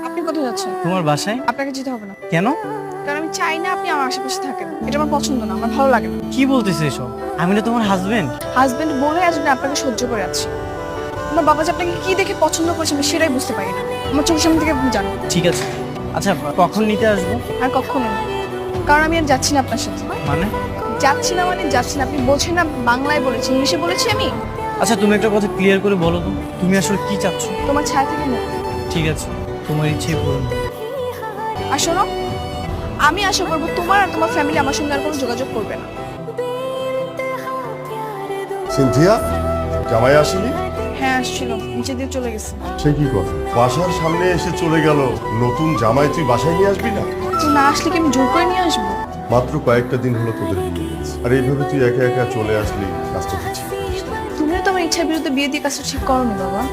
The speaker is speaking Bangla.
আপনি কোথায় যাচ্ছেন? তোমার বাসায়? আপনাকে যেতে হবে না, কেন? কারণ আমি চাই না আপনি আমার আশেপাশে থাকেন। এটা আমার পছন্দ না, আমার ভালো লাগে না। কি বলতেছে এসব? আমি না তোমার হাজবেন্ড। হাজবেন্ড বলে আজ আমি আপনাকে সহ্য করে আছি। আমার বাবা যে আপনাকে কি দেখে পছন্দ করেছে আমি সেটাই বুঝতে পারি না। আমার চোখের সামনে থেকে আপনি জানেন। ঠিক আছে, আচ্ছা কখন নিতে আসবো? আর কখনো না, কারণ আমি আর যাচ্ছি না আপনার সাথে। মানে? যাচ্ছি না মানে যাচ্ছি না। আপনি বলছেন না বাংলায় বলেছি, ইংলিশে বলেছি আমি। আচ্ছা তুমি একটা কথা ক্লিয়ার করে বলো তো, তুমি আসলে কি চাচ্ছ? তোমার ছায়া থেকে মুক্তি। ঠিক আছে, তোমার ইচ্ছে পূরণ। আর শোনো, আমি আশা করবো তোমার আর তোমার ফ্যামিলি আমার সঙ্গে আর কোনো যোগাযোগ করবে না। সিনথিয়া, জামাই আসেনি? হ্যাঁ আসছিল, নিচে দিয়ে চলে গেছে। সে কি কথা, বাসার সামনে এসে চলে গেল। নতুন জামাই তুই বাসায় নিয়ে আসবি না? তুই না আসলে কি আমি জোর করে নিয়ে আসবো? মাত্র কয়েকটা দিন হলো তোদের বিয়ে হয়েছে, আর এইভাবে তুই একা একা চলে আসলি, কাজটা তো ঠিক করিস না। তুমিও তো আমার ইচ্ছার বিরুদ্ধে বিয়ে দিয়ে কাজটা ঠিক করোনি বাবা।